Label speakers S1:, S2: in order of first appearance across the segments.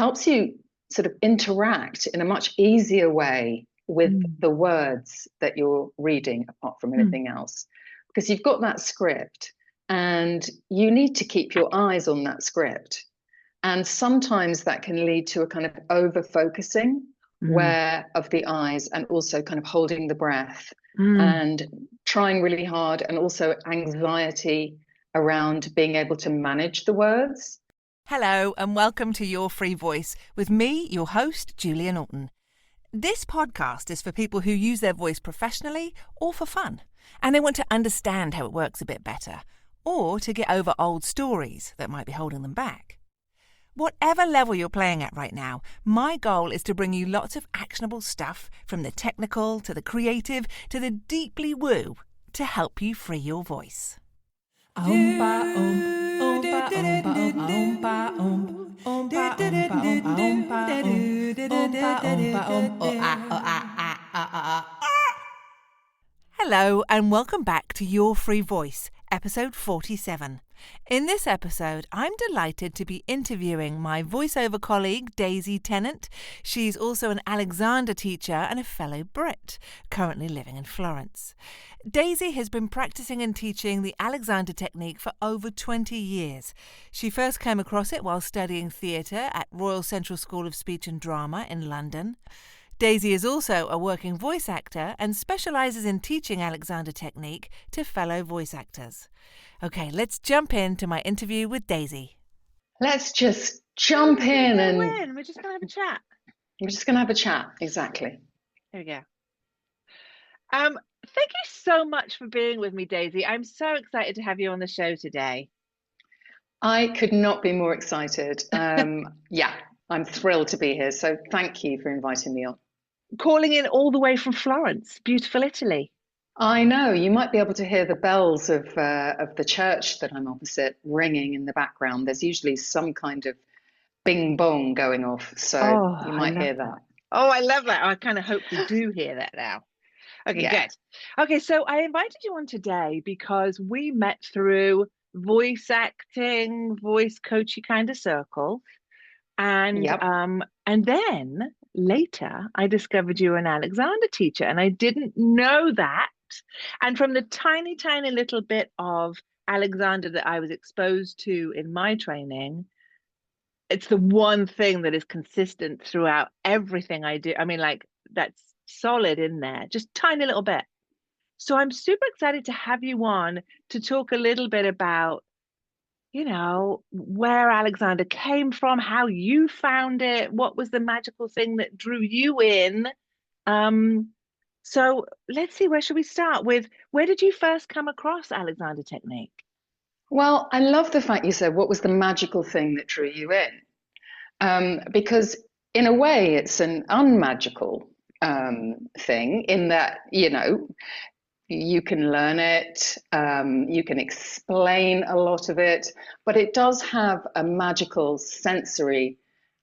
S1: helps you sort of interact in a much easier way with the words that you're reading, apart from anything else, because you've got that script and you need to keep your eyes on that script. And sometimes that can lead to a kind of over focusing where of the eyes, and also kind of holding the breath and trying really hard, and also anxiety around being able to manage the words.
S2: Hello and welcome to Your Free Voice with me, your host, Julia Norton. This podcast is for people who use their voice professionally or for fun, and they want to understand how it works a bit better, or to get over old stories that might be holding them back. Whatever level you're playing at right now, my goal is to bring you lots of actionable stuff, from the technical to the creative to the deeply woo, to help you free your voice. Hello and welcome back to Your Free Voice, episode 47. In this episode, I'm delighted to be interviewing my voiceover colleague, Daisy Tennant. She's also an Alexander teacher and a fellow Brit, currently living in Florence. Daisy has been practicing and teaching the Alexander technique for over 20 years. She first came across it while studying theatre at Royal Central School of Speech and Drama in London. Daisy is also a working voice actor and specialises in teaching Alexander technique to fellow voice actors. Okay, let's jump into my interview with Daisy.
S1: Let's just jump in and
S2: we're just going to have a chat.
S1: we're just going to have a chat. Exactly.
S2: There we go. Thank you so much for being with me, Daisy. I'm so excited to have you on the show today.
S1: I could not be more excited. Yeah, I'm thrilled to be here. So thank you for inviting me on.
S2: Calling in all the way from Florence, beautiful Italy.
S1: I know you might be able to hear the bells of the church that I'm opposite ringing in the background. There's usually some kind of bing bong going off, so you might hear that.
S2: Oh, I love that. I kind of hope we do hear that now. Okay,
S1: Yeah.
S2: Good. Okay, so I invited you on today because we met through voice acting, voice coachy kind of circles, and
S1: Yep.
S2: and then later I discovered you were an Alexander teacher, and I didn't know that. And from the tiny, tiny little bit of Alexander that I was exposed to in my training, it's the one thing that is consistent throughout everything I do. I mean, like, that's solid in there, just tiny little bit. So I'm super excited to have you on to talk a little bit about, you know, where Alexander came from, how you found it, what was the magical thing that drew you in. So let's see, where should we start with? Where did you first come across Alexander technique?
S1: Well, I love the fact you said, what was the magical thing that drew you in? Because in a way, it's an unmagical thing, in that, you know, you can learn it, you can explain a lot of it, but it does have a magical sensory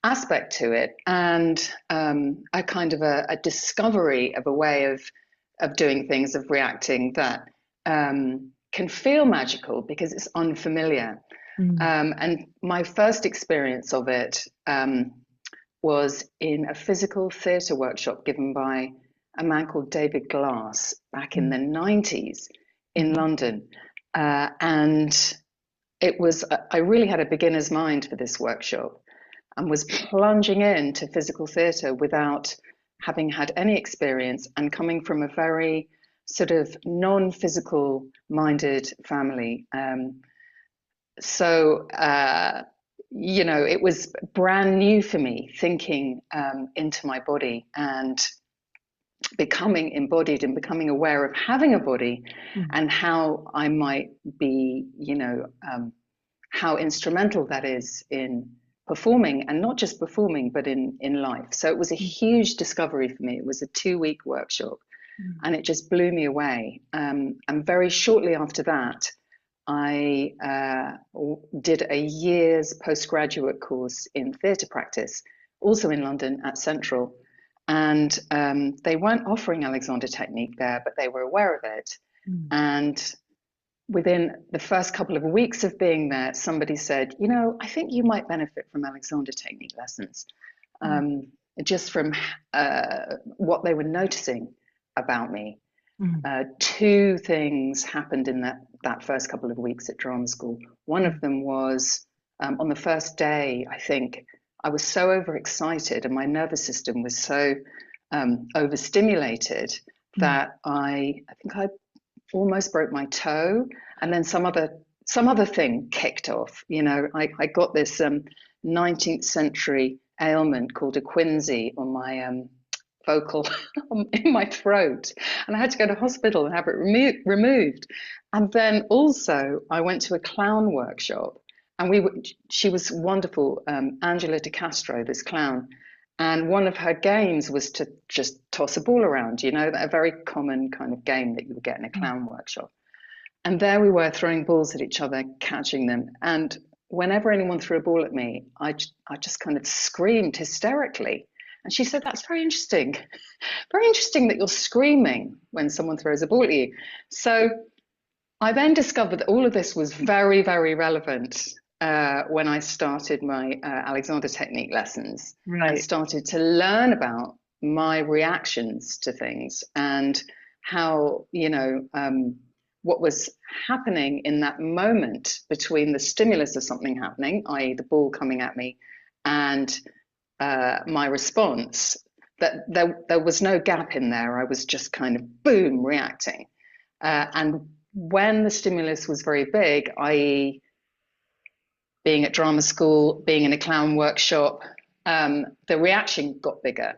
S1: aspect to it, and a kind of a discovery of a way of doing things, of reacting, that can feel magical because it's unfamiliar. And my first experience of it was in a physical theatre workshop given by a man called David Glass back in the 90s in London. And it was, I really had a beginner's mind for this workshop and was plunging into physical theatre without having had any experience, and coming from a very sort of non-physical minded family. You know, it was brand new for me, thinking into my body and becoming embodied and becoming aware of having a body, and how I might be, you know, how instrumental that is in performing, and not just performing, but in life. So it was a huge discovery for me. It was a 2-week workshop, and it just blew me away. And very shortly after that, I did a year's postgraduate course in theatre practice, also in London at Central. And they weren't offering Alexander technique there, but they were aware of it. And within the first couple of weeks of being there, somebody said, I think you might benefit from Alexander technique lessons, um, just from what they were noticing about me. Two things happened in that first couple of weeks at drama school. One of them was on the first day, I think I was so overexcited and my nervous system was so overstimulated that I think I almost broke my toe, and then some other thing kicked off. I got this 19th century ailment called a quinsy on my vocal in my throat, and I had to go to hospital and have it removed. And then also I went to a clown workshop, and she was wonderful, Angela De Castro, this clown. And one of her games was to just toss a ball around, a very common kind of game that you would get in a clown workshop. And there we were throwing balls at each other, catching them. And whenever anyone threw a ball at me, I just kind of screamed hysterically. And she said, that's very interesting. Very interesting that you're screaming when someone throws a ball at you. So I then discovered that all of this was very, very relevant when I started my Alexander technique lessons.
S2: Right.
S1: And started to learn about my reactions to things and how, what was happening in that moment between the stimulus of something happening, i.e. the ball coming at me, and my response, that there was no gap in there. I was just kind of boom reacting. And when the stimulus was very big, i.e. being at drama school, being in a clown workshop, the reaction got bigger.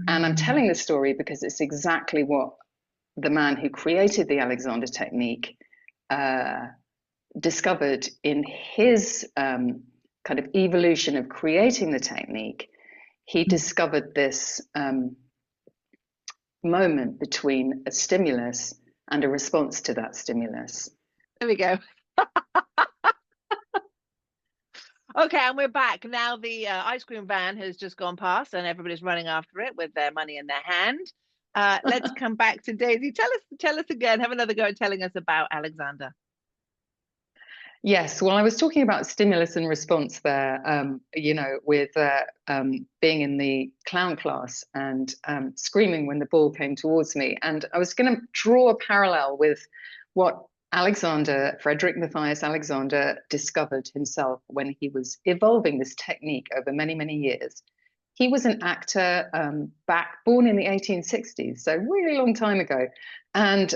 S1: And I'm telling this story because it's exactly what the man who created the Alexander technique discovered in his kind of evolution of creating the technique. He discovered this moment between a stimulus and a response to that stimulus.
S2: There we go. Okay, and we're back. Now the ice cream van has just gone past and everybody's running after it with their money in their hand. Let's come back to Daisy. Tell us again, have another go at telling us about Alexander.
S1: Yes, well, I was talking about stimulus and response there, with being in the clown class and screaming when the ball came towards me. And I was going to draw a parallel with what Frederick Matthias Alexander discovered himself when he was evolving this technique over many, many years. He was an actor born in the 1860s, so really long time ago. And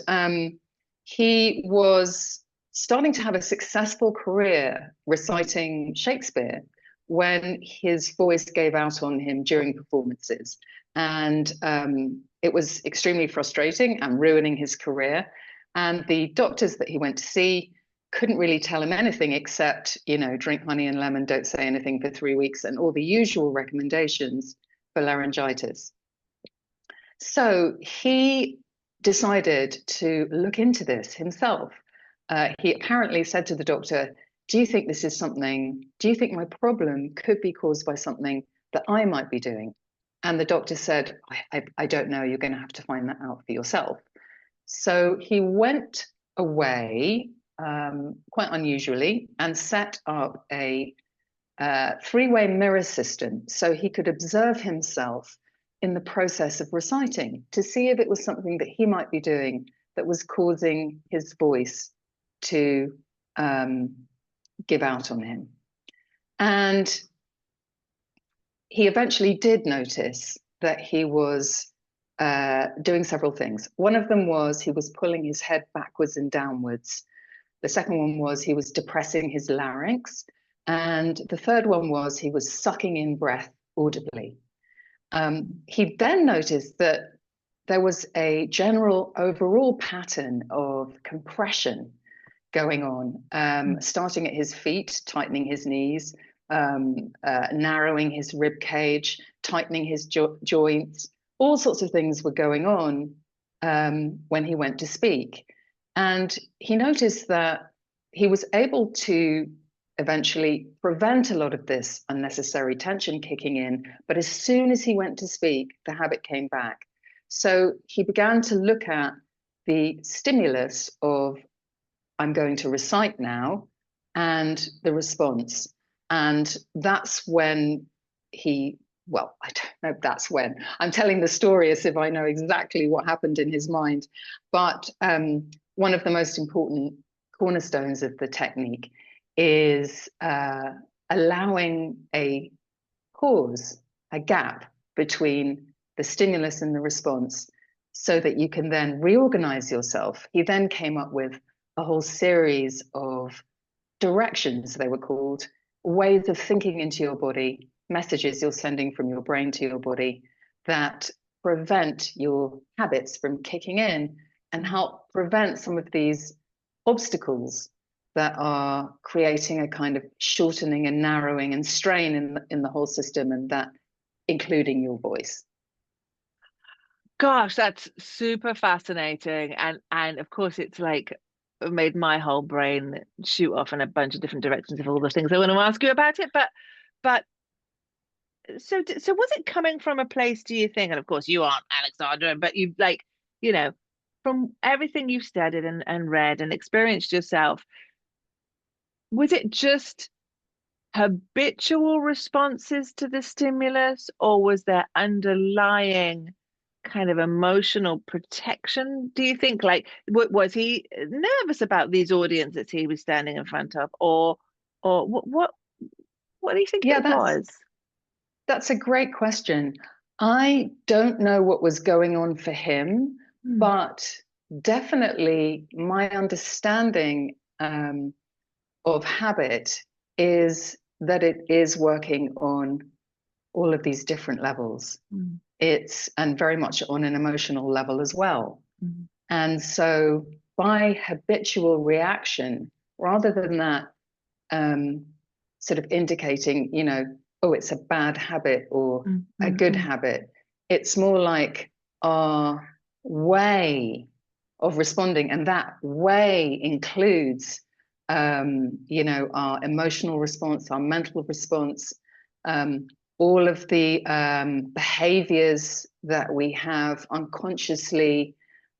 S1: he was starting to have a successful career reciting Shakespeare when his voice gave out on him during performances. And it was extremely frustrating and ruining his career. And the doctors that he went to see couldn't really tell him anything except, drink honey and lemon, don't say anything for 3 weeks, and all the usual recommendations for laryngitis. So he decided to look into this himself. He apparently said to the doctor, do you think my problem could be caused by something that I might be doing? And the doctor said, I don't know, you're going to have to find that out for yourself. So he went away, quite unusually, and set up a three-way mirror system so he could observe himself in the process of reciting to see if it was something that he might be doing that was causing his voice to give out on him. And he eventually did notice that he was doing several things. One of them was he was pulling his head backwards and downwards. The second one was he was depressing his larynx. And the third one was he was sucking in breath audibly. He then noticed that there was a general overall pattern of compression going on, starting at his feet, tightening his knees, narrowing his rib cage, tightening his joints. All sorts of things were going on when he went to speak. And he noticed that he was able to eventually prevent a lot of this unnecessary tension kicking in. But as soon as he went to speak, the habit came back. So he began to look at the stimulus of I'm going to recite now, and the response. And that's when I don't know if that's when. I'm telling the story as if I know exactly what happened in his mind. But one of the most important cornerstones of the technique is allowing a pause, a gap between the stimulus and the response, so that you can then reorganize yourself. He then came up with a whole series of directions, they were called, ways of thinking into your body, messages you're sending from your brain to your body that prevent your habits from kicking in and help prevent some of these obstacles that are creating a kind of shortening and narrowing and strain in the whole system, and that including your voice.
S2: Gosh, that's super fascinating. And of course it's like made my whole brain shoot off in a bunch of different directions of all the things I want to ask you about it. But so was it coming from a place, do you think? And of course you aren't Alexandra, but you like, you know, from everything you've studied and read and experienced yourself, was it just habitual responses to the stimulus, or was there underlying kind of emotional protection, do you think? Like, was he nervous about these audiences he was standing in front of, or what do you think
S1: Yeah,
S2: it was?
S1: that's a great question. I don't know what was going on for him,
S2: Hmm.
S1: but definitely my understanding of habit is that it is working on all of these different levels.
S2: Mm.
S1: It's and very much on an emotional level as well.
S2: Mm.
S1: And so by habitual reaction, rather than that um, sort of indicating, oh, it's a bad habit or
S2: Mm.
S1: a
S2: Mm.
S1: good
S2: Mm.
S1: habit, it's more like our way of responding. And that way includes, our emotional response, our mental response, um, all of the behaviors that we have unconsciously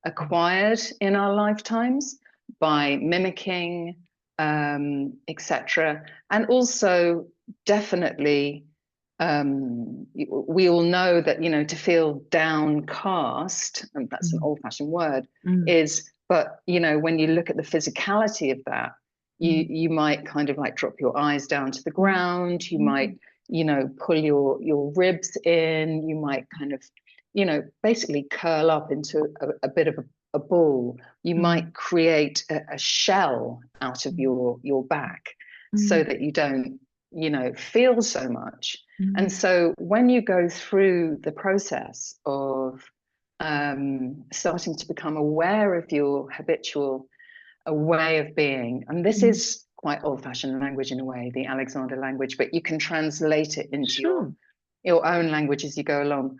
S1: acquired in our lifetimes by mimicking, etc. And also, definitely, we all know that, to feel downcast, and that's an
S2: Mm.
S1: old-fashioned word,
S2: Mm.
S1: but, when you look at the physicality of that,
S2: Mm.
S1: you might kind of like drop your eyes down to the
S2: Mm.
S1: ground, you
S2: Mm.
S1: might, pull your ribs in, you might kind of, basically curl up into a bit of a ball. You
S2: Mm.
S1: might create a shell out of
S2: Mm.
S1: your back so
S2: Mm.
S1: that you don't, feel so much. And
S2: Mm.
S1: so when you go through the process of starting to become aware of your habitual a way of being, and this
S2: Mm.
S1: is quite old-fashioned language in a way, the Alexander language, but you can translate it into
S2: Sure.
S1: your own language as you go along.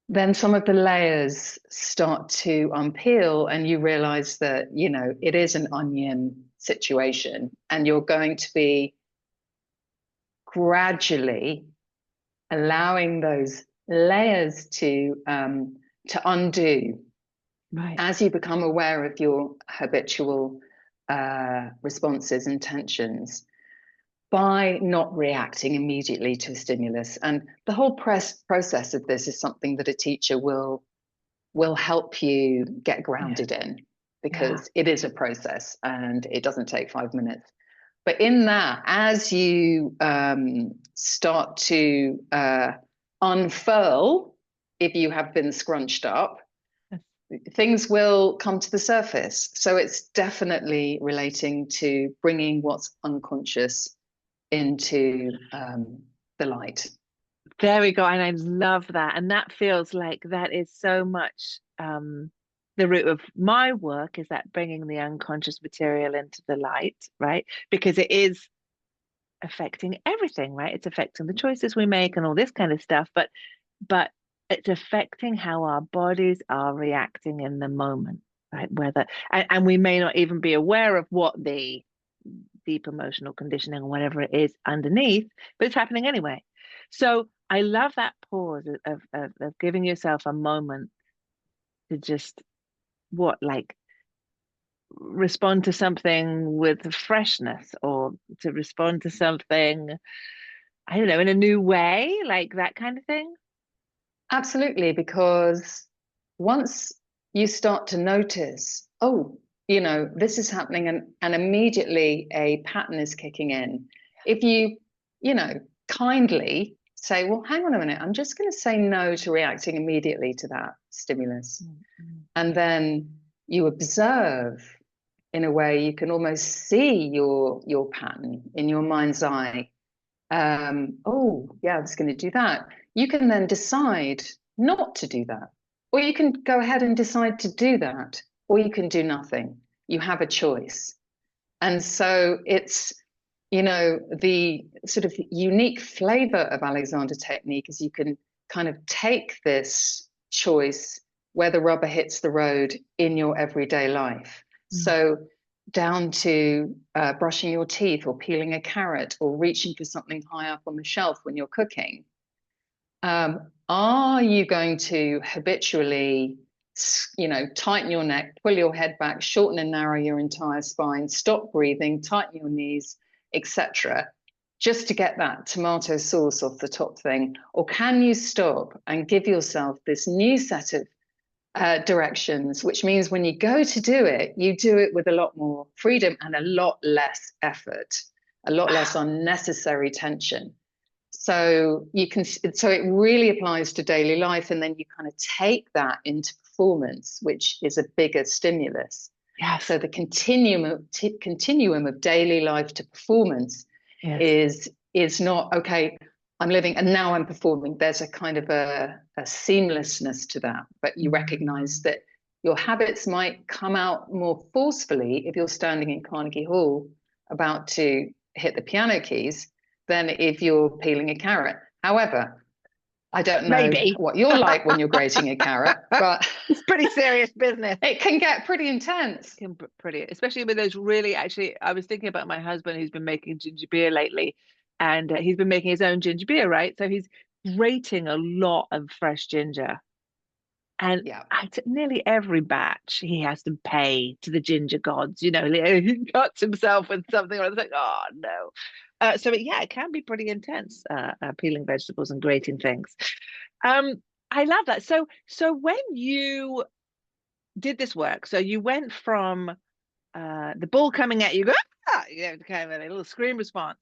S1: Then some of the layers start to unpeel, and you realize that, it is an onion situation, and you're going to be gradually allowing those layers to undo
S2: Right.
S1: as you become aware of your habitual responses and tensions by not reacting immediately to a stimulus. And the whole process of this is something that a teacher will help you get
S2: Yeah.
S1: grounded in,
S2: Yeah.
S1: because it is a process and it doesn't take 5 minutes. But in that, as you start to unfurl, if you have been scrunched up, things will come to the surface. So it's definitely relating to bringing what's unconscious into the light.
S2: There we go. And I love that. And that feels like that is so much the root of my work, is that bringing the unconscious material into the light, right? Because it is affecting everything, right? It's affecting the choices we make and all this kind of stuff. But it's affecting how our bodies are reacting in the moment, right? And we may not even be aware of what the deep emotional conditioning or whatever it is underneath, but it's happening anyway. So I love that pause of giving yourself a moment to just what like respond to something with freshness or to respond to something, I don't know, in a new way, like that kind of thing.
S1: Absolutely, because once you start to notice, oh, this is happening, and immediately a pattern is kicking in. If you know, kindly say, well, hang on a minute, I'm just going to say no to reacting immediately to that stimulus.
S2: Mm-hmm.
S1: And then you observe in a way you can almost see your pattern in your mind's eye. Oh, yeah, I was going to do that. You can then decide not to do that. Or you can go ahead and decide to do that. Or you can do nothing. You have a choice. And so it's, the sort of unique flavor of Alexander technique is you can kind of take this choice where the rubber hits the road in your everyday life. So down to brushing your teeth or peeling a carrot or reaching for something high up on the shelf when you're cooking. Are you going to habitually, tighten your neck, pull your head back, shorten and narrow your entire spine, stop breathing, tighten your knees, etc., just to get that tomato sauce off the top thing? Or can you stop and give yourself this new set of directions, which means when you go to do it, you do it with a lot more freedom and a lot less effort, a lot less unnecessary tension. So it really applies to daily life, and then you kind of take that into performance, which is a bigger stimulus.
S2: Yes.
S1: So the continuum of daily life to performance
S2: Yes.
S1: is not okay. I'm living and now I'm performing. There's a kind of a seamlessness to that, but you recognize that your habits might come out more forcefully if you're standing in Carnegie Hall about to hit the piano keys than if you're peeling a carrot. However, I don't know
S2: Maybe.
S1: what you're like when you're grating a carrot, but
S2: It's pretty serious business.
S1: it can get pretty intense.
S2: Pretty, especially with those really, actually, I was thinking about my husband who's been making ginger beer lately, and he's been making his own ginger beer, right? So he's grating a lot of fresh ginger. And
S1: Yeah.
S2: nearly every batch, he has to pay to the ginger gods. He cuts himself with something, or it's like, oh no. Yeah, it can be pretty intense, peeling vegetables and grating things. I love that. So when you did this work, so you went from the ball coming at you, go, kind of a little scream response,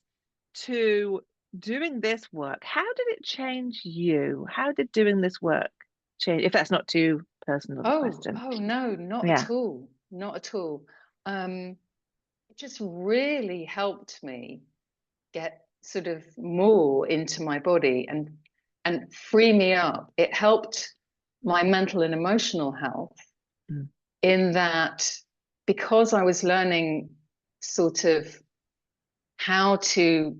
S2: to doing this work. How did it change you? How did doing this work change? If that's not too personal of a question.
S1: Oh no, not
S2: Yeah.
S1: at all. Not at all. It just really helped me get sort of more into my body and free me up. It helped my mental and emotional health
S2: Mm.
S1: in that because I was learning sort of how to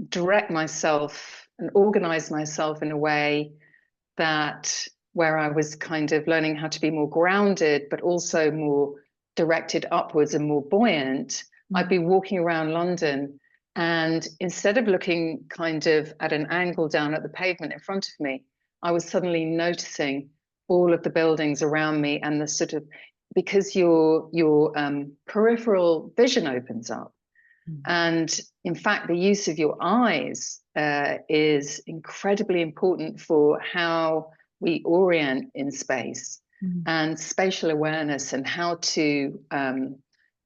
S1: direct myself and organize myself in a way that where I was kind of learning how to be more grounded, but also more directed upwards and more buoyant. I'd be walking around London, and instead of looking kind of at an angle down at the pavement in front of me, I was suddenly noticing all of the buildings around me and the sort of because your peripheral vision opens up. And in fact, the use of your eyes is incredibly important for how we orient in space and spatial awareness and how to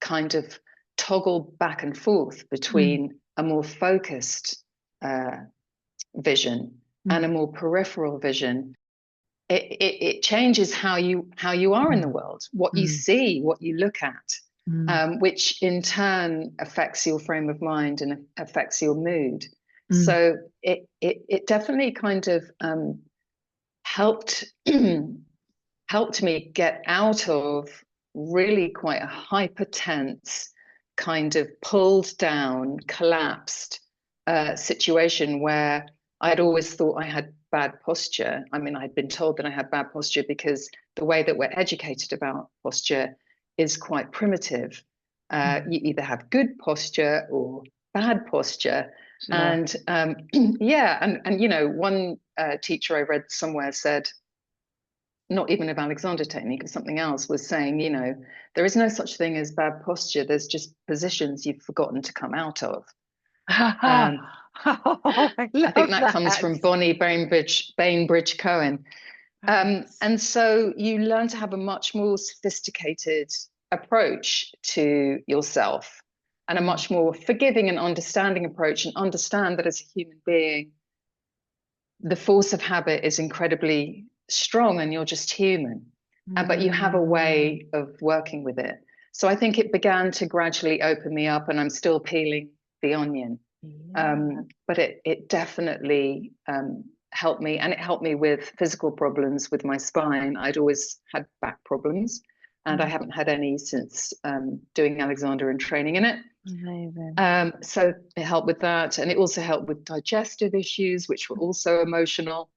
S1: kind of toggle back and forth between a more focused vision and a more peripheral vision. It changes how you are in the world, what you see, what you look at, which in turn affects your frame of mind and affects your mood. So it definitely kind of helped helped me get out of really quite a hypertense, kind of pulled down, collapsed situation where I'd always thought I had bad posture. I mean, I'd been told that I had bad posture because the way that we're educated about posture is quite primitive. You either have good posture or bad posture.
S2: Sure.
S1: And yeah, and one teacher I read somewhere said, not even of Alexander technique, of something else, was saying, there is no such thing as bad posture. There's just positions you've forgotten to come out of. Um,
S2: Oh, I
S1: I think
S2: love
S1: that comes
S2: that.
S1: from Bonnie Bainbridge Cohen.
S2: Right.
S1: And so you learn to have a much more sophisticated approach to yourself and a
S2: Mm,
S1: much more forgiving and understanding approach, and understand that as a human being, the force of habit is incredibly strong and you're just human. But you have a
S2: mm,
S1: way of working with it. So I think it began to gradually open me up, and I'm still peeling the onion.
S2: yeah.
S1: But it definitely helped me, and it helped me with physical problems with my spine. I'd always had back problems, and I
S2: Mm,
S1: haven't had any since doing Alexander and training in it.
S2: amazing.
S1: So it helped with that, and it also helped with digestive issues, which were also emotional.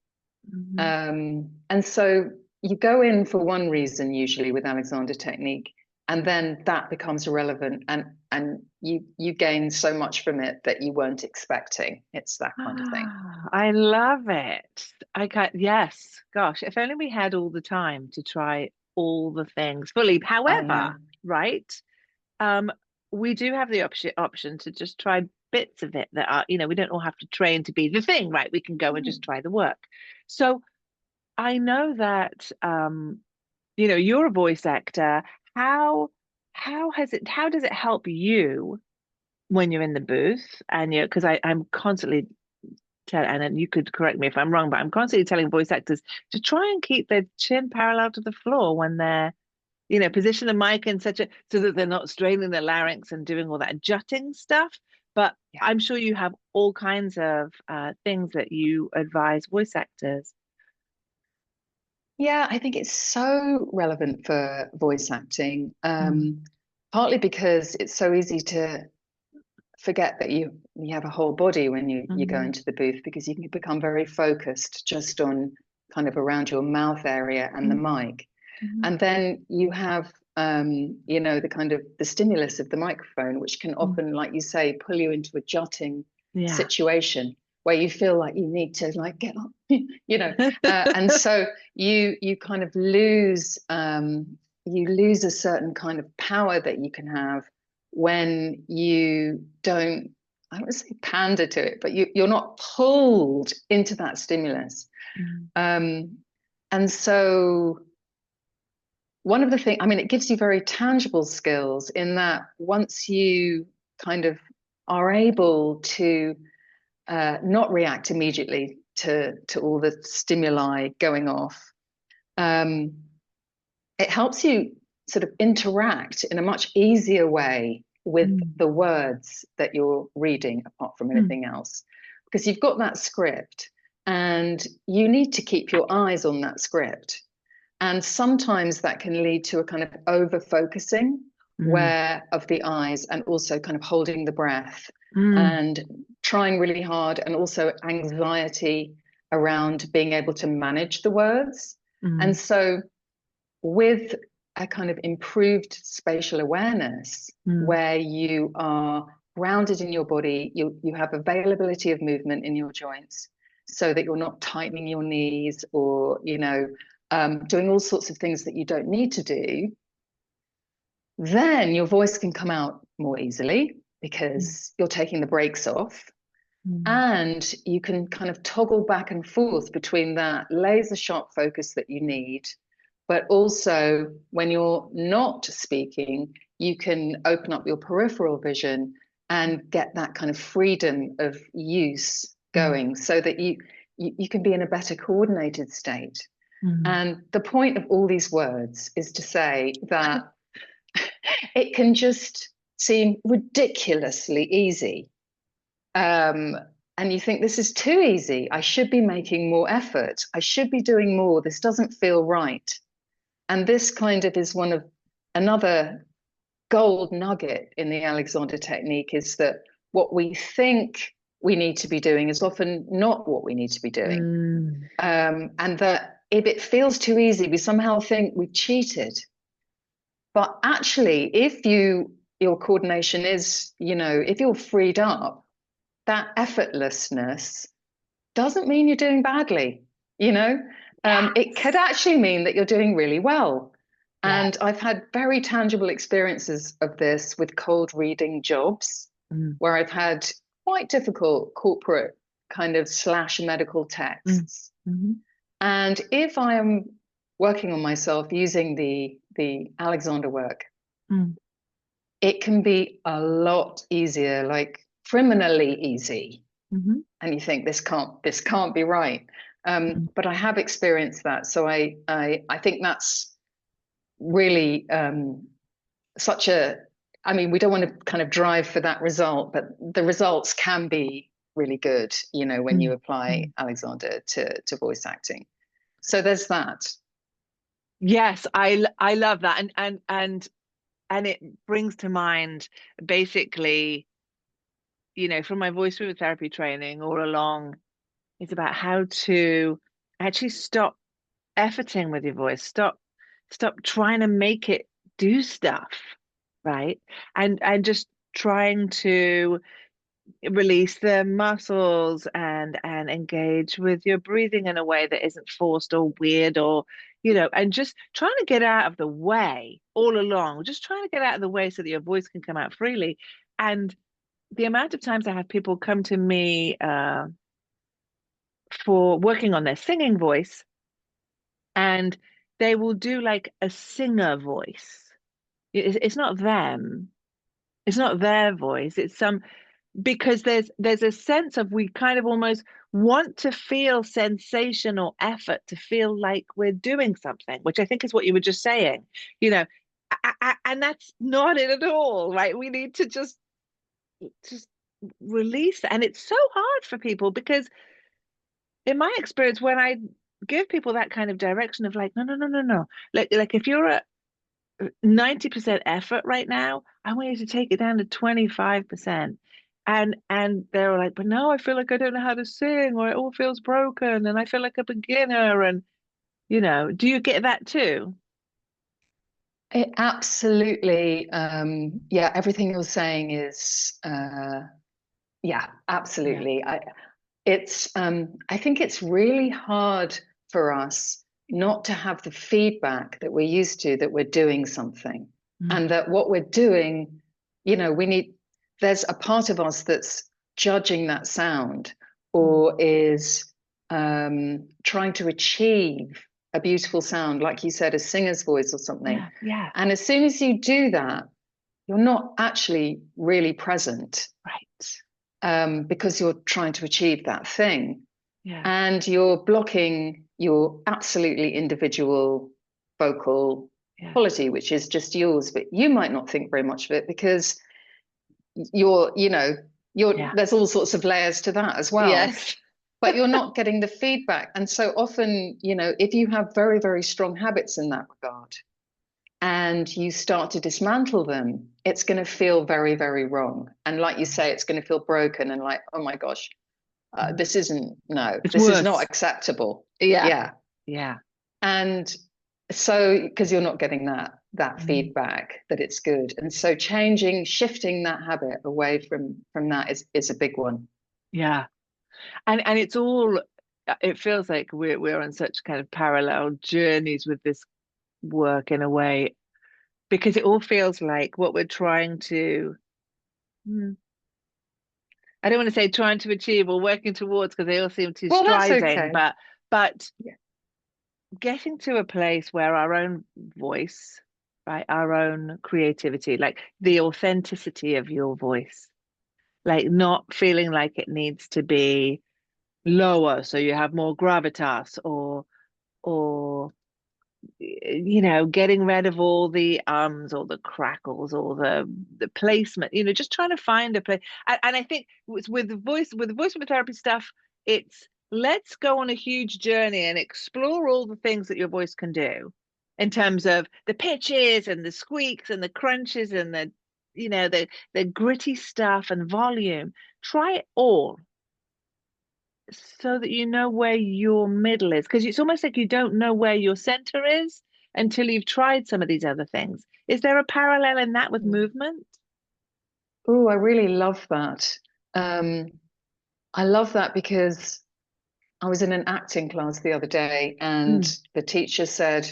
S2: Mhm.
S1: And so you go in for one reason usually with Alexander technique, and then that becomes irrelevant, and you gain so much from it that you weren't expecting. It's that kind of thing.
S2: Ah, I love it. I can't, yes, gosh, if only we had all the time to try all the things fully.
S1: I
S2: However,
S1: know.
S2: right, um, we do have the option to just try bits of it that are, we don't all have to train to be the thing, right? We can go and just
S1: Hmm.
S2: try the work. So I know that you're a voice actor. How how does it help you when you're in the booth? And because I'm constantly and you could correct me if I'm wrong, but I'm constantly telling voice actors to try and keep their chin parallel to the floor when they're, position the mic in such a so that they're not straining their larynx and doing all that jutting stuff. But
S1: Yeah.
S2: I'm sure you have all kinds of things that you advise voice actors.
S1: Yeah, I think it's so relevant for voice acting,
S2: Mm,
S1: partly because it's so easy to forget that you have a whole body when you go
S2: mm,
S1: into the booth, because you can become very focused just on kind of around your mouth area and the
S2: mm,
S1: mic.
S2: mm,
S1: And then you have the kind of the stimulus of the microphone, which can
S2: mm.
S1: often, like you say, pull you into a jutting
S2: Yeah.
S1: situation where you feel like you need to like get up, and so you kind of lose a certain kind of power that you can have when you don't, I don't want to say pander to it, but you're not pulled into that stimulus.
S2: Mm,
S1: Um, and so one of the things, I mean, it gives you very tangible skills in that once you kind of are able to not react immediately to all the stimuli going off, um, it helps you sort of interact in a much easier way with
S2: mm,
S1: the words that you're reading, apart from
S2: mm,
S1: anything else, because you've got that script and you need to keep your eyes on that script. And sometimes that can lead to a kind of over focusing
S2: mm,
S1: where of the eyes, and also kind of holding the breath
S2: mm,
S1: and trying really hard, and also anxiety around being able to manage the words. And
S2: mm,
S1: so with a kind of improved spatial awareness
S2: mm,
S1: where you are grounded in your body, you have availability of movement in your joints so that you're not tightening your knees or, doing all sorts of things that you don't need to do, then your voice can come out more easily
S2: mm,
S1: because you're taking the brakes off.
S2: mm,
S1: And you can kind of toggle back and forth between that laser sharp focus that you need, but also when you're not speaking, you can open up your peripheral vision and get that kind of freedom of use
S2: mm,
S1: going so that you can be in a better coordinated state.
S2: mm.
S1: And the point of all these words is to say that it can just seem ridiculously easy, and you think this is too easy. I should be making more effort. I should be doing more. This doesn't feel right. And this kind of is one of another gold nugget in the Alexander technique, is that what we think we need to be doing is often not what we need to be doing.
S2: Mm,
S1: And that if it feels too easy, we somehow think we've cheated. But actually, if your coordination is, if you're freed up, that effortlessness doesn't mean you're doing badly, you know? It could actually mean that you're doing really well.
S2: Yeah.
S1: And I've had very tangible experiences of this with cold reading jobs
S2: Mm,
S1: where I've had quite difficult corporate kind of slash medical
S2: mm,
S1: texts.
S2: mhm,
S1: And if I am working on myself using the Alexander work,
S2: mm,
S1: it can be a lot easier, like criminally easy.
S2: mhm,
S1: And you think this can't be right.
S2: mm.
S1: But I have experienced that, so I think that's really such a. I mean, we don't want to kind of drive for that result, but the results can be really good, when you
S2: Mm,
S1: apply
S2: mm.
S1: Alexander to voice acting. So there's that.
S2: Yes, I love that, and it brings to mind basically, from my voiceover therapy training all along, it's about how to actually stop efforting with your voice, stop trying to make it do stuff, right? And just trying to release the muscles and engage with your breathing in a way that isn't forced or weird or and just trying to get out of the way all along, just trying to get out of the way so that your voice can come out freely. And the amount of times I have people come to me for working on their singing voice, and they will do like a singer voice. It's not them, it's not their voice, it's some, because there's a sense of, we kind of almost want to feel sensation or effort to feel like we're doing something, which I think is what you were just saying, you know and that's not it at all, right? We need to just release that. And it's so hard for people because in my experience, when I give people that kind of direction of like, no, no, no, no, no, like if you're at 90% effort right now, I want you to take it down to 25%. And they're like, but no, I feel like I don't know how to sing, or it all feels broken and I feel like a beginner. And do you get that too?
S1: It absolutely, yeah, everything you're saying is, yeah,
S2: Yeah.
S1: absolutely. I think it's really hard for us not to have the feedback that we're used to, that we're doing something,
S2: Mm,
S1: and that what we're doing, there's a part of us that's judging that sound,
S2: mm.
S1: or is trying to achieve a beautiful sound, like you said, a singer's voice or something.
S2: Yeah, yeah,
S1: And as soon as you do that, you're not actually really present,
S2: right.
S1: because you're trying to achieve that thing.
S2: Yeah,
S1: And you're blocking your absolutely individual vocal
S2: yeah,
S1: quality, which is just yours. But you might not think very much of it because you're, you know,
S2: yeah.
S1: there's all sorts of layers to that as well.
S2: Yes.
S1: But you're not getting the feedback. And so often, if you have very, very strong habits in that regard, and you start to dismantle them, it's going to feel very, very wrong. And like you say, it's going to feel broken and like, oh my gosh,
S2: Mm.
S1: this isn't, no,
S2: It's
S1: this is not
S2: worse.
S1: acceptable.
S2: Yeah,
S1: Yeah.
S2: yeah.
S1: And so, because you're not getting that
S2: Mm.
S1: feedback that it's good. And so shifting that habit away from that is a big one.
S2: Yeah. And it's all, it feels like we're on such kind of parallel journeys with this work in a way, because it all feels like what we're trying to, hmm, I don't want to say trying to achieve or working towards, because they all seem too
S1: Well, that's
S2: striding,
S1: okay.
S2: but
S1: Yeah.
S2: getting to a place where our own voice, right, our own creativity, like the authenticity of your voice, like not feeling like it needs to be lower so you have more gravitas, or getting rid of all the ums or the crackles or the placement, just trying to find a place. And I think with the therapy stuff, it's, let's go on a huge journey and explore all the things that your voice can do in terms of the pitches and the squeaks and the crunches and the gritty stuff and volume. Try it all so that you know where your middle is, because it's almost like you don't know where your center is until you've tried some of these other things. Is there a parallel in that with movement?
S1: Oh, I really love that. Um, I love that because I was in an acting class the other day, and
S2: Mm.
S1: the teacher said,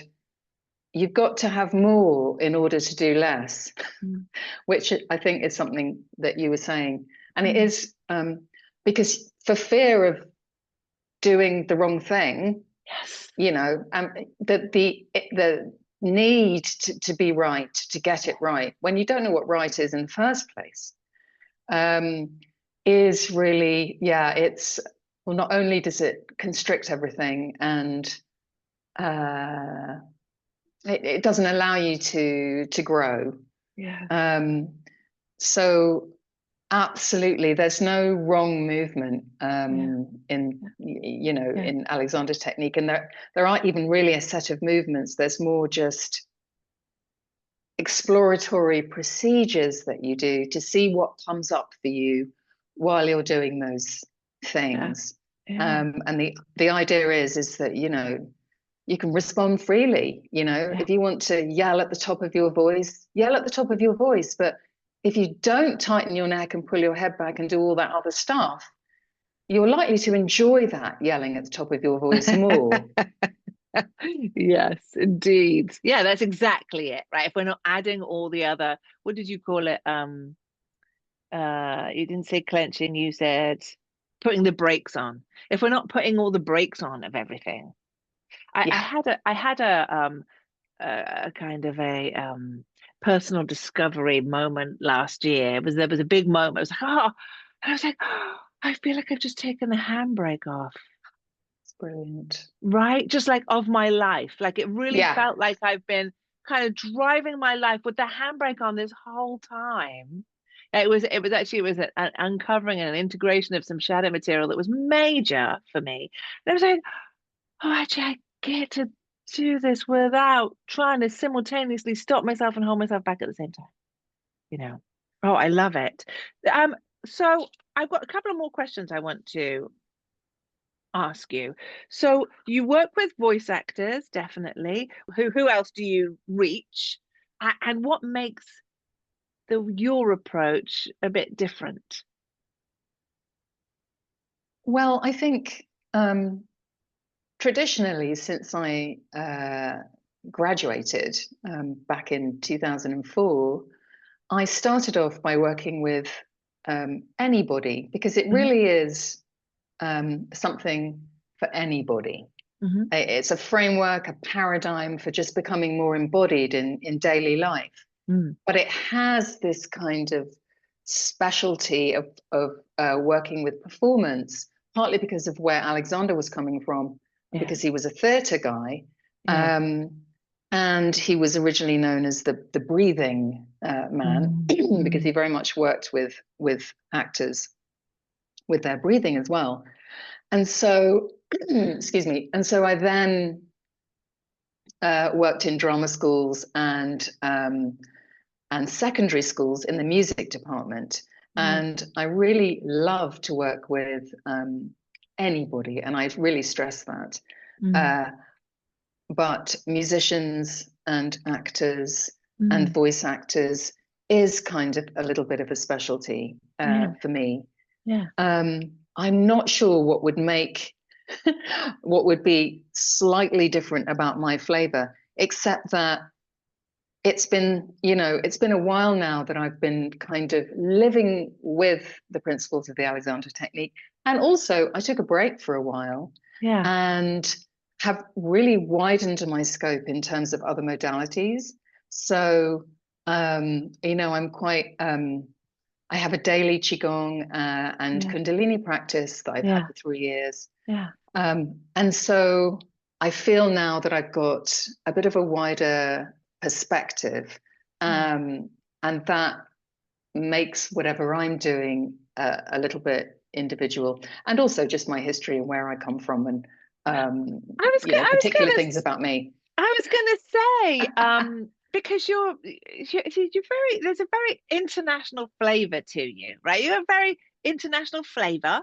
S1: "You've got to have more in order to do less,"
S2: Mm.
S1: which I think is something that you were saying. And it
S2: Mm.
S1: is because for fear of doing the wrong thing,
S2: Yes.
S1: the need to be right, to get it right, when you don't know what right is in the first place, um, is really, yeah, it's, well, not only does it constrict everything, and uh, it doesn't allow you to grow.
S2: Yeah.
S1: Um, so absolutely, there's no wrong movement
S2: Yeah.
S1: in
S2: Yeah.
S1: in Alexander's technique, and there aren't even really a set of movements. There's more just exploratory procedures that you do to see what comes up for you while you're doing those
S2: Yeah.
S1: things.
S2: Yeah.
S1: And the idea is that you can respond freely.
S2: Yeah.
S1: If you want to yell at the top of your voice, yell at the top of your voice. But if you don't tighten your neck and pull your head back and do all that other stuff, you're likely to enjoy that yelling at the top of your voice more.
S2: Yes, indeed. Yeah, that's exactly it, right? If we're not adding all the other, what did you call it? You didn't say clenching, you said putting the brakes on. If we're not putting all the brakes on of everything,
S1: Yeah,
S2: I had a kind of a personal discovery moment last year. There was a big moment. I was like, oh, and I was like, oh, I feel like I've just taken the handbrake off.
S1: it's brilliant.
S2: Right? Just like of my life. Like it really
S1: Yeah,
S2: felt like I've been kind of driving my life with the handbrake on this whole time. It was an uncovering and an integration of some shadow material that was major for me. And I was like, oh, actually, I get to do this without trying to simultaneously stop myself and hold myself back at the same time. You know. Oh, I love it. Um, so I've got a couple of more questions I want to ask you. So you work with voice actors, definitely. Who else do you reach? And what makes your approach a bit different?
S1: well, I think traditionally, since I graduated back in 2004, I started off by working with anybody, because it
S2: Hmm.
S1: really is something for anybody.
S2: Hmm.
S1: It's a framework, a paradigm for just becoming more embodied in daily life.
S2: Mm.
S1: But it has this kind of specialty of working with performance, partly because of where Alexander was coming from, and
S2: Yeah.
S1: because he was a theatre guy.
S2: Yeah.
S1: Um, and he was originally known as the breathing man,
S2: Mm.
S1: because
S2: Mm.
S1: he very much worked with actors with their breathing as well. And so, excuse me. And so I then worked in drama schools and secondary schools in the music department.
S2: Mm.
S1: And I really love to work with anybody, and I really stress that.
S2: Mm.
S1: Uh, but musicians and actors and
S2: Mm.
S1: voice actors is kind of a little bit of a specialty
S2: Yeah.
S1: for me.
S2: Yeah.
S1: I'm not sure what would make what would be slightly different about my flavor, except that it's been a while now that I've been kind of living with the principles of the Alexander technique. And also, I took a break for a while
S2: Yeah.
S1: and have really widened my scope in terms of other modalities. So, I'm quite, I have a daily Qigong and
S2: Yeah.
S1: Kundalini practice that I've had
S2: Yeah.
S1: for 3 years.
S2: Yeah.
S1: And so I feel now that I've got a bit of a wider perspective,
S2: Yeah.
S1: and that makes whatever I'm doing a little bit individual, and also just my history and where I come from, and
S2: I was
S1: particular
S2: gonna
S1: things about me.
S2: I was gonna say, because you're very there's a very international flavor to you, right? You have very international flavor.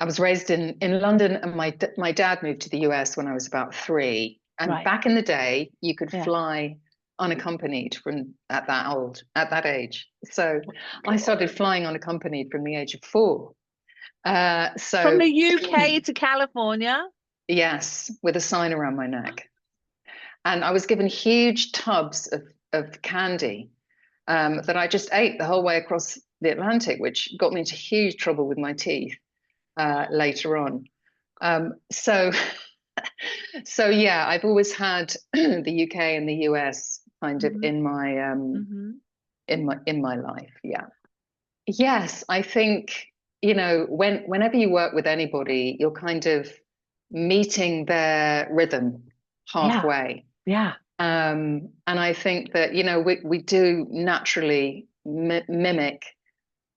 S1: I was raised in London, and my dad moved to the US when I was about 3. And
S2: Right.
S1: back in the day, you could
S2: Yeah.
S1: fly unaccompanied from at that age. So I started
S2: God.
S1: flying unaccompanied from the age of 4.
S2: From
S1: So
S2: the UK to California?
S1: yes, with a sign around my neck. And I was given huge tubs of candy that I just ate the whole way across the Atlantic, which got me into huge trouble with my teeth later on. So, so yeah, I've always had the UK and the US kind of
S2: Hmm. Hmm.
S1: in my life. Yeah. Yes, I think, whenever you work with anybody, you're kind of meeting their rhythm
S2: Yeah,
S1: halfway.
S2: yeah,
S1: And I think that, we do naturally mimic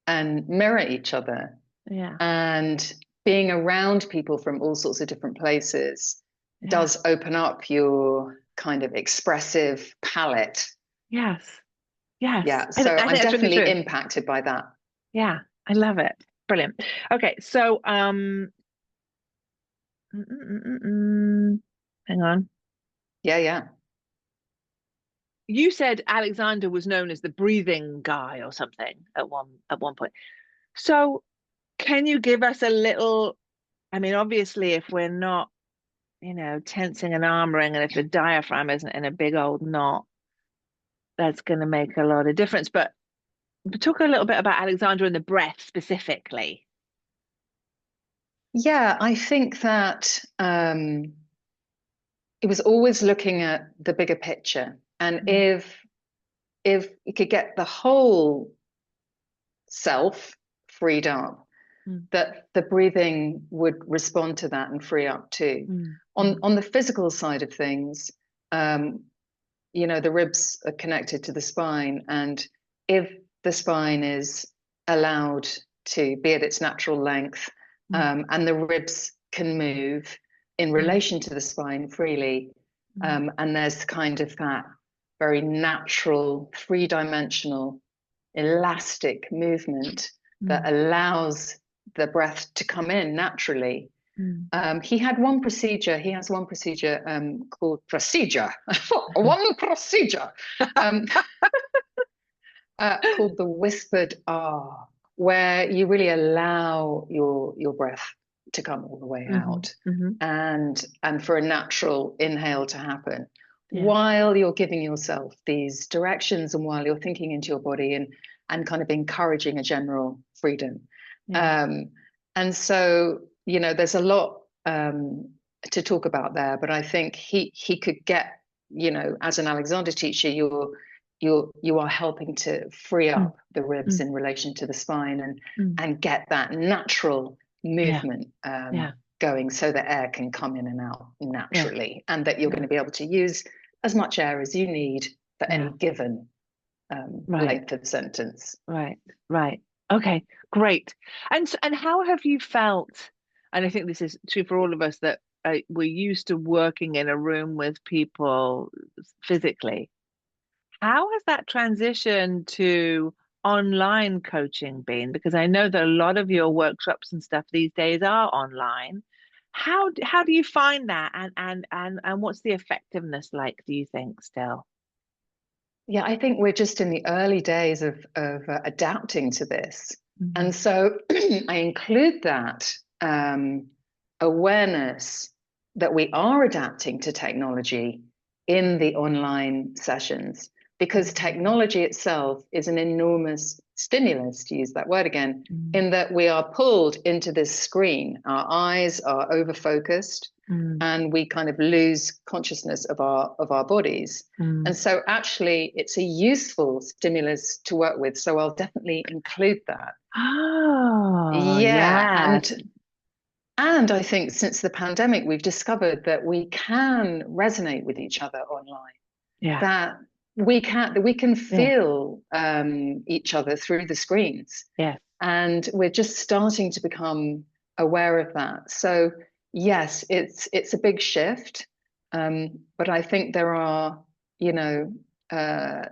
S1: and mirror each other.
S2: yeah,
S1: And being around people from all sorts of different places
S2: yeah.
S1: does open up your kind of expressive palette.
S2: Yes, yes.
S1: Yeah.
S2: I,
S1: So
S2: I
S1: I'm
S2: think that's really
S1: definitely
S2: true.
S1: impacted by that.
S2: Yeah, I love it. Brilliant. Okay, so hang on.
S1: Yeah. Yeah.
S2: You said Alexander was known as the breathing guy or something at one point. So can you give us a little, I mean, obviously if we're not, tensing and armoring, and if the diaphragm isn't in a big old knot, that's going to make a lot of difference. But talk a little bit about Alexander and the breath specifically.
S1: Yeah. I think that it was always looking at the bigger picture. And
S2: Mm,
S1: if you could get the whole self freed up,
S2: mm,
S1: that the breathing would respond to that and free up too.
S2: mm, mm,
S1: On the physical side of things, um, the ribs are connected to the spine, and if the spine is allowed to be at its natural length,
S2: mm,
S1: and the ribs can move in
S2: mm,
S1: relation to the spine freely,
S2: mm,
S1: and there's kind of that very natural, three-dimensional, elastic movement that
S2: mm,
S1: allows the breath to come in naturally.
S2: mm.
S1: He had one procedure. He has one procedure called procedure, one procedure um, called the whispered R, where you really allow your breath to come all the way
S2: Hmm.
S1: out,
S2: Hmm.
S1: and for a natural inhale to happen,
S2: Yeah,
S1: while you're giving yourself these directions and while you're thinking into your body and kind of encouraging a general freedom.
S2: yeah,
S1: Um, and so, there's a lot to talk about there, but I think he could get, as an Alexander teacher, you are helping to free
S2: mm,
S1: up the ribs
S2: mm,
S1: in relation to the spine
S2: mm.
S1: and get that natural
S2: Yeah,
S1: movement
S2: yeah,
S1: going so that air can come in and out
S2: yeah,
S1: naturally, and that you're
S2: yeah,
S1: going to be able to use as much air as you need for any
S2: yeah.
S1: given
S2: Right,
S1: length of sentence.
S2: right, right. Okay, great. And how have you felt? And I think this is true for all of us that we're used to working in a room with people physically. How has that transition to online coaching been? Because I know that a lot of your workshops and stuff these days are online. How do you find that, and what's the effectiveness like, do you think, still?
S1: Yeah, I think we're just in the early days of adapting to this.
S2: Hmm.
S1: And so I include that awareness that we are adapting to technology in the online sessions, because
S2: Hmm.
S1: technology itself is an enormous stimulus, to use that word again,
S2: Mm,
S1: in that we are pulled into this screen. Our eyes are over focused
S2: mm,
S1: and we kind of lose consciousness of our bodies.
S2: mm.
S1: And so actually it's a useful stimulus to work with. So I'll definitely include that.
S2: Oh,
S1: Yeah.
S2: yes.
S1: And I think since the pandemic, we've discovered that we can resonate with each other online,
S2: Yeah,
S1: that we can
S2: yeah,
S1: feel each other through the screens.
S2: yes.
S1: And we're just starting to become aware of that. So yes, it's a big shift, but I think there are,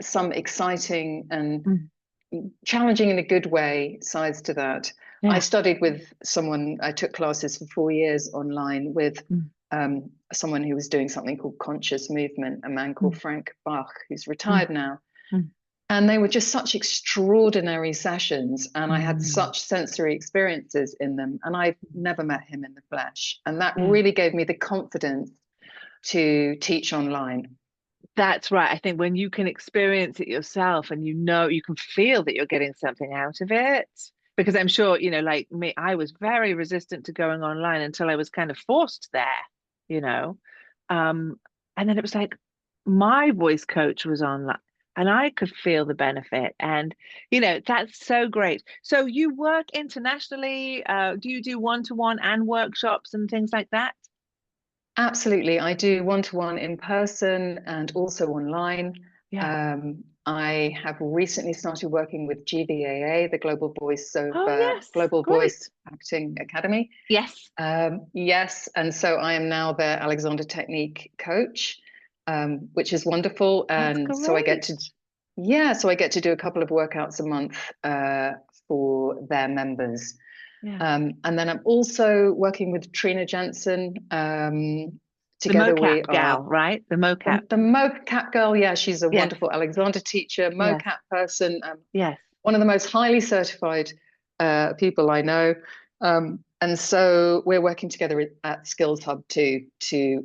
S1: some exciting and
S2: Mm,
S1: challenging in a good way sides to that. I
S2: yeah.
S1: studied with someone. I took classes for 4 years online with
S2: Mm,
S1: someone who was doing something called conscious movement, a man called
S2: mm,
S1: Frank Bach, who's
S2: mm,
S1: retired now.
S2: mm.
S1: And they were just such extraordinary sessions, and I had
S2: Mm.
S1: such sensory experiences in them. And I've never met him in the flesh. And that
S2: Yeah.
S1: really gave me the confidence to teach online.
S2: That's right. I think when you can experience it yourself and you know you can feel that you're getting something out of it. Because I'm sure, like me, I was very resistant to going online until I was kind of forced there, you know. Um, and then it was like my voice coach was online and I could feel the benefit. And, that's so great. So you work internationally. Do you do one-to-one and workshops and things like that?
S1: Absolutely. I do one-to-one in person and also online.
S2: Yeah.
S1: I have recently started working with GVAA, the
S2: Oh, yes.
S1: Global
S2: Great.
S1: Voice Acting Academy.
S2: Yes.
S1: Yes, and so I am now their Alexander Technique coach, which is wonderful.
S2: That's
S1: And so I get
S2: great.
S1: to, yeah, so I get to do a couple of workouts a month for their members.
S2: Yeah.
S1: And then I'm also working with Trina Jensen.
S2: The
S1: Together we
S2: mocap
S1: are
S2: gal, right? The mocap.
S1: the mocap girl. Yeah, she's a
S2: Yes.
S1: wonderful Alexander teacher,
S2: Yes.
S1: mocap person,
S2: Yes.
S1: one of the most highly certified people I know. And so we're working together at Skills Hub to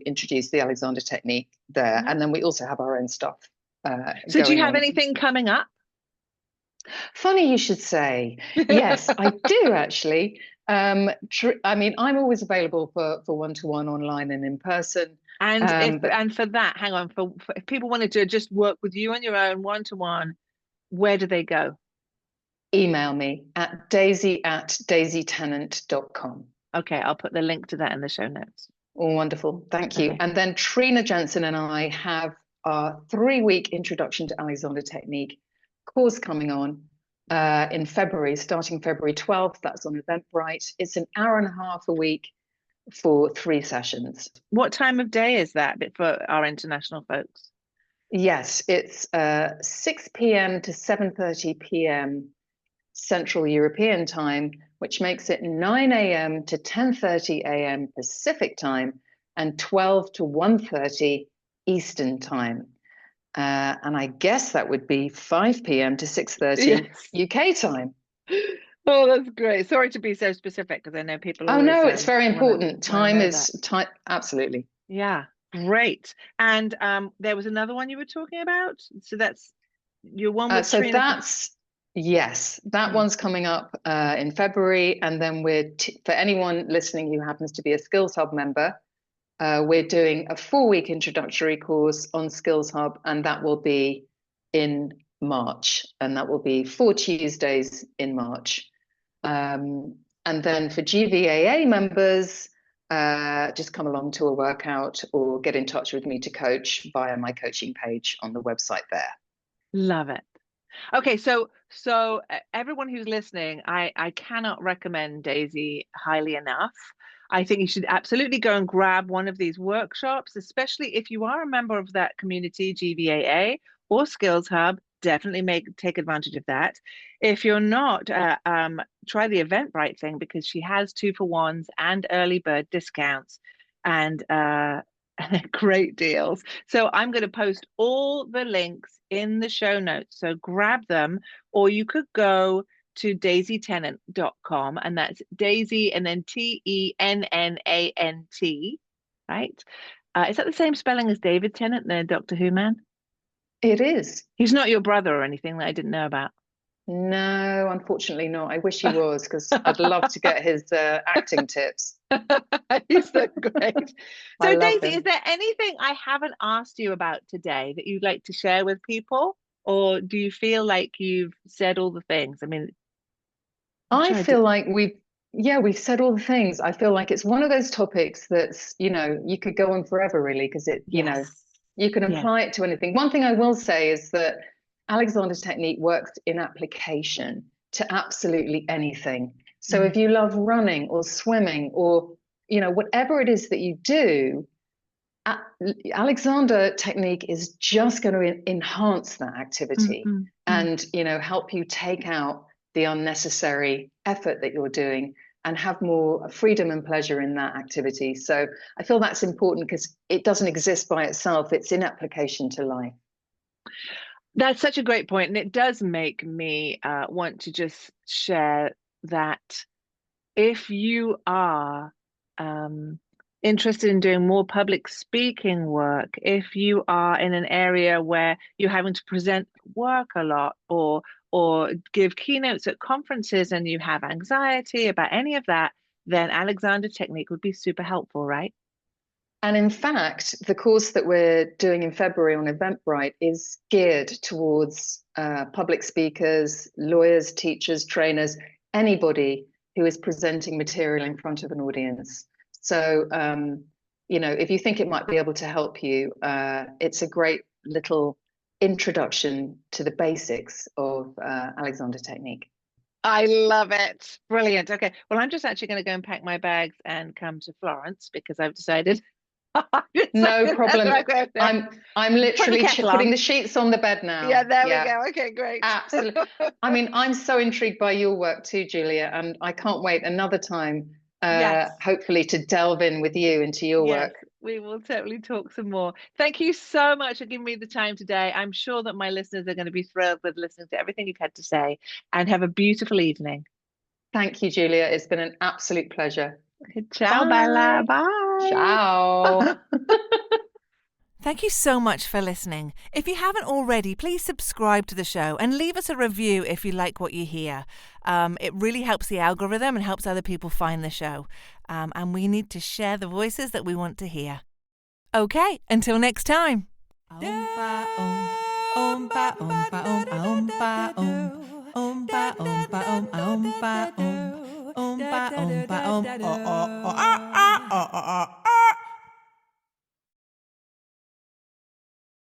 S1: introduce the Alexander technique there.
S2: Right.
S1: And then we also have our own stuff
S2: So do you
S1: going
S2: have
S1: on.
S2: anything coming up?
S1: Funny you should say. Yes, I do actually. I mean, I'm always available for one-to-one online and in person. But
S2: And for that, hang on, for if people wanted to just work with you on your own one to one, where do they go?
S1: email me at daisy at daisytennant.com.
S2: Okay, I'll put the link to that in the show notes.
S1: Oh, wonderful. Thank you.
S2: Okay.
S1: And then Trina Jensen and I have our 3-week Introduction to Alexander Technique course coming on in February, starting February 12th. That's on Eventbrite. It's an hour and a half a week for 3 sessions.
S2: What time of day is that for our international folks?
S1: Yes, it's 6 p.m. to 7:30 p.m. Central European time, which makes it 9 a.m. to 10:30 a.m. Pacific time and 12 to 1:30 Eastern time. And I guess that would be 5 p.m. to 6:30
S2: Yes.
S1: UK time.
S2: Oh, that's great. Sorry to be so specific because I know people
S1: Oh
S2: always
S1: no, it's very important.
S2: wanna
S1: Time
S2: know that.
S1: is time. Absolutely.
S2: Yeah, great. And there was another one you were talking about. So that's your one with
S1: So
S2: Trina.
S1: yes, that
S2: Hmm.
S1: one's coming up in February. And then for anyone listening who happens to be a Skills Hub member, we're doing a 4-week introductory course on Skills Hub, and that will be in March. And that will be 4 Tuesdays in March. And then for GVAA members, just come along to a workout or get in touch with me to coach via my coaching page on the website there.
S2: Love it. Okay, so everyone who's listening, I cannot recommend Daisy highly enough. I think you should absolutely go and grab one of these workshops, especially if you are a member of that community, GVAA or Skills Hub. Definitely take advantage of that. If you're not, try the Eventbrite thing because she has 2-for-1s and early bird discounts and great deals. So I'm going to post all the links in the show notes. So grab them, or you could go to daisytennant.com, and that's Daisy and then Tennant, right? Is that the same spelling as David Tennant, the Doctor Who man?
S1: It is.
S2: He's not your brother or anything that I didn't know about.
S1: No, unfortunately not. I wish he was because I'd love to get his acting tips.
S2: He's so great.
S1: I
S2: So,
S1: love
S2: Daisy, is
S1: him.
S2: there anything I haven't asked you about today that you'd like to share with people? Or do you feel like you've said all the things? I mean, I'm
S1: I
S2: sure I did.
S1: feel like we've said all the things. I feel like it's one of those topics that's, you could go on forever really because
S2: Yes.
S1: you can
S2: Yeah.
S1: apply it to anything. One thing I will say is that Alexander's technique works in application to absolutely anything. So
S2: Mm,
S1: if you love running or swimming or, whatever it is that you do, Alexander technique is just going to enhance that
S2: mm,
S1: activity
S2: mm, mm.
S1: and help you take out the unnecessary effort that you're doing and have more freedom and pleasure in that activity. So I feel that's important because it doesn't exist by itself. It's in application to life.
S2: That's such a great point, and it does make me want to just share that if you are interested in doing more public speaking work, if you are in an area where you're having to present work a lot or give keynotes at conferences and you have anxiety about any of that, then Alexander Technique would be super helpful, right?
S1: And in fact, the course that we're doing in February on Eventbrite is geared towards public speakers, lawyers, teachers, trainers, anybody who is presenting material in front of an audience. So, if you think it might be able to help you, it's a great little introduction to the basics of Alexander Technique.
S2: I love it. Brilliant. Okay. Well, I'm just actually going to go and pack my bags and come to Florence because I've decided.
S1: No problem. I'm literally putting the sheets on the bed now.
S2: Yeah, there we go. Okay, great.
S1: Absolutely. I mean, I'm so intrigued by your work too, Julia, and I can't wait another time, hopefully, to delve in with you into your work.
S2: We will totally talk some more. Thank you so much for giving me the time today. I'm sure that my listeners are going to be thrilled with listening to everything you've had to say, and have a beautiful evening.
S1: Thank you, Julia. It's been an absolute pleasure.
S2: Ciao, Bella. Bye.
S1: Ciao.
S2: Thank you so much for listening. If you haven't already, please subscribe to the show and leave us a review if you like what you hear. It really helps the algorithm and helps other people find the show. And we need to share the voices that we want to hear. Okay, until next time.